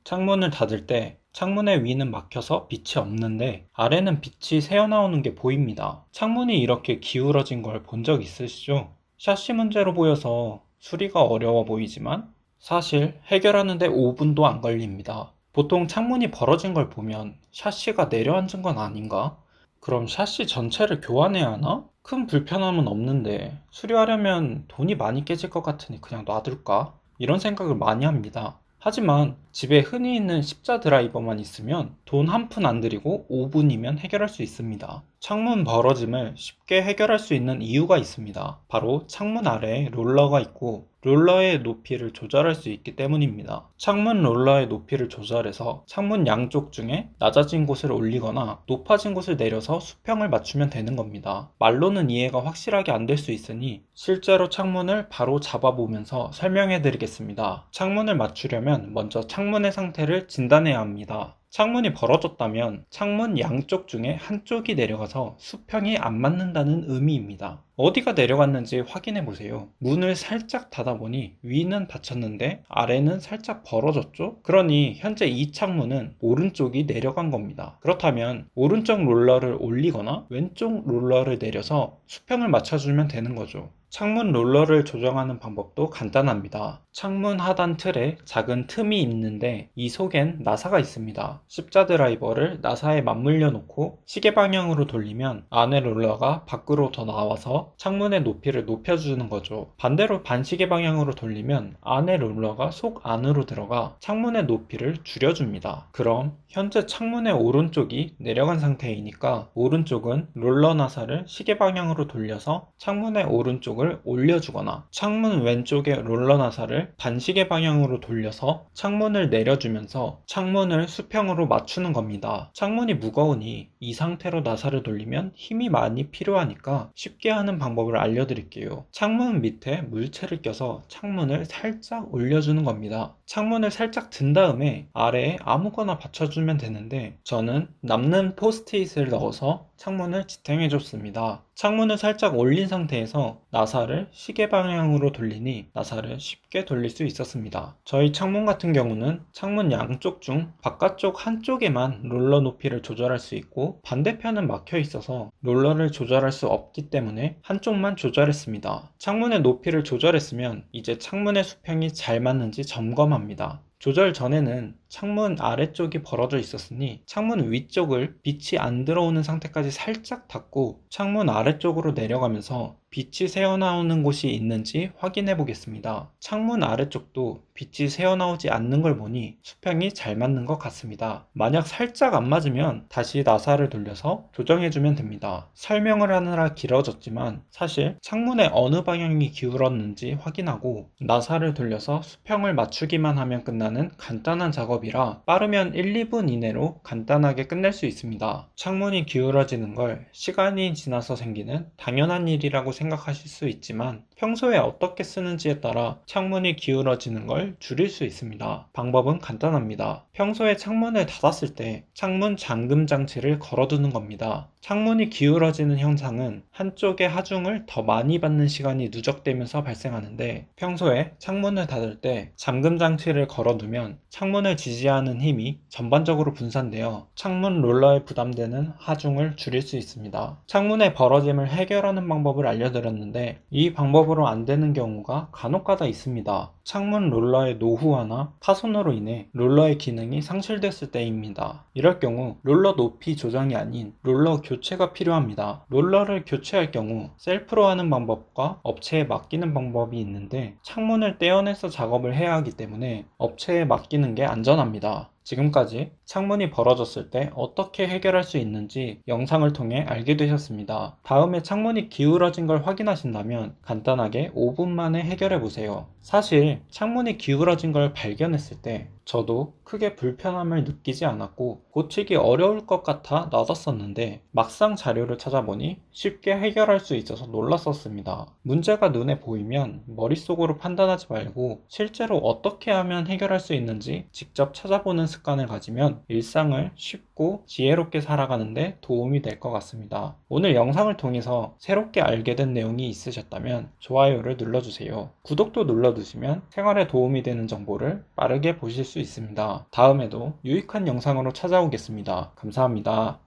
창문을 닫을 때 창문의 위는 막혀서 빛이 없는데 아래는 빛이 새어나오는 게 보입니다. 창문이 이렇게 기울어진 걸 본 적 있으시죠? 샤시 문제로 보여서 수리가 어려워 보이지만 사실 해결하는데 5분도 안 걸립니다. 보통 창문이 벌어진 걸 보면 샤시가 내려앉은 건 아닌가? 그럼 샤시 전체를 교환해야 하나? 큰 불편함은 없는데 수리하려면 돈이 많이 깨질 것 같으니 그냥 놔둘까? 이런 생각을 많이 합니다. 하지만 집에 흔히 있는 십자 드라이버만 있으면 돈 한 푼 안 들이고 5분이면 해결할 수 있습니다. 창문 벌어짐을 쉽게 해결할 수 있는 이유가 있습니다. 바로 창문 아래에 롤러가 있고 롤러의 높이를 조절할 수 있기 때문입니다. 창문 롤러의 높이를 조절해서 창문 양쪽 중에 낮아진 곳을 올리거나 높아진 곳을 내려서 수평을 맞추면 되는 겁니다. 말로는 이해가 확실하게 안 될 수 있으니 실제로 창문을 바로 잡아보면서 설명해 드리겠습니다. 창문을 맞추려면 먼저 창문의 상태를 진단해야 합니다. 창문이 벌어졌다면 창문 양쪽 중에 한쪽이 내려가서 수평이 안 맞는다는 의미입니다. 어디가 내려갔는지 확인해 보세요. 문을 살짝 닫아보니 위는 닫혔는데 아래는 살짝 벌어졌죠? 그러니 현재 이 창문은 오른쪽이 내려간 겁니다. 그렇다면 오른쪽 롤러를 올리거나 왼쪽 롤러를 내려서 수평을 맞춰주면 되는 거죠. 창문 롤러를 조정하는 방법도 간단합니다. 창문 하단 틀에 작은 틈이 있는데 이 속엔 나사가 있습니다. 십자 드라이버를 나사에 맞물려 놓고 시계 방향으로 돌리면 안에 롤러가 밖으로 더 나와서 창문의 높이를 높여주는 거죠. 반대로 반시계 방향으로 돌리면 안에 롤러가 속 안으로 들어가 창문의 높이를 줄여줍니다. 그럼 현재 창문의 오른쪽이 내려간 상태이니까 오른쪽은 롤러 나사를 시계 방향으로 돌려서 창문의 오른쪽을 올려주거나 창문 왼쪽의 롤러 나사를 반시계 방향으로 돌려서 창문을 내려주면서 창문을 수평으로 맞추는 겁니다. 창문이 무거우니 이 상태로 나사를 돌리면 힘이 많이 필요하니까 쉽게 하는 방법을 알려드릴게요. 창문 밑에 물체를 껴서 창문을 살짝 올려주는 겁니다. 창문을 살짝 든 다음에 아래에 아무거나 받쳐주면 되는데 저는 남는 포스트잇을 넣어서 창문을 지탱해 줬습니다. 창문을 살짝 올린 상태에서 나사를 시계 방향으로 돌리니 나사를 쉽게 돌릴 수 있었습니다. 저희 창문 같은 경우는 창문 양쪽 중 바깥쪽 한쪽에만 롤러 높이를 조절할 수 있고 반대편은 막혀 있어서 롤러를 조절할 수 없기 때문에 한쪽만 조절했습니다. 창문의 높이를 조절했으면 이제 창문의 수평이 잘 맞는지 점검합니다. 조절 전에는 창문 아래쪽이 벌어져 있었으니 창문 위쪽을 빛이 안 들어오는 상태까지 살짝 닫고 창문 아래쪽으로 내려가면서 빛이 새어나오는 곳이 있는지 확인해 보겠습니다. 창문 아래쪽도 빛이 새어나오지 않는 걸 보니 수평이 잘 맞는 것 같습니다. 만약 살짝 안 맞으면 다시 나사를 돌려서 조정해 주면 됩니다. 설명을 하느라 길어졌지만 사실 창문의 어느 방향이 기울었는지 확인하고 나사를 돌려서 수평을 맞추기만 하면 끝나는 간단한 작업이라 빠르면 1, 2분 이내로 간단하게 끝낼 수 있습니다. 창문이 기울어지는 걸 시간이 지나서 생기는 당연한 일이라고 생각하실 수 있지만 평소에 어떻게 쓰는지에 따라 창문이 기울어지는 걸 줄일 수 있습니다. 방법은 간단합니다. 평소에 창문을 닫았을 때 창문 잠금 장치를 걸어두는 겁니다. 창문이 기울어지는 현상은 한쪽의 하중을 더 많이 받는 시간이 누적되면서 발생하는데 평소에 창문을 닫을 때 잠금 장치를 걸어두면 창문을 지지하는 힘이 전반적으로 분산되어 창문 롤러에 부담되는 하중을 줄일 수 있습니다. 창문의 벌어짐을 해결하는 방법을 알려드렸는데 이 방법으로 안 되는 경우가 간혹가다 있습니다. 창문 롤러의 노후화나 파손으로 인해 롤러의 기능이 상실됐을 때입니다. 이럴 경우 롤러 높이 조정이 아닌 롤러 교체가 필요합니다. 롤러를 교체할 경우 셀프로 하는 방법과 업체에 맡기는 방법이 있는데 창문을 떼어내서 작업을 해야 하기 때문에 업체에 맡기는 게 안전합니다. 지금까지 창문이 벌어졌을 때 어떻게 해결할 수 있는지 영상을 통해 알게 되셨습니다. 다음에 창문이 기울어진 걸 확인하신다면 간단하게 5분 만에 해결해 보세요. 사실 창문이 기울어진 걸 발견했을 때 저도 크게 불편함을 느끼지 않았고 고치기 어려울 것 같아 놔뒀었는데 막상 자료를 찾아보니 쉽게 해결할 수 있어서 놀랐었습니다. 문제가 눈에 보이면 머릿속으로 판단하지 말고 실제로 어떻게 하면 해결할 수 있는지 직접 찾아보는 습관을 가지면 일상을 쉽고 지혜롭게 살아가는데 도움이 될 것 같습니다. 오늘 영상을 통해서 새롭게 알게 된 내용이 있으셨다면 좋아요를 눌러주세요. 구독도 눌러두시면 생활에 도움이 되는 정보를 빠르게 보실 수 수 있습니다. 다음에도 유익한 영상으로 찾아오겠습니다. 감사합니다.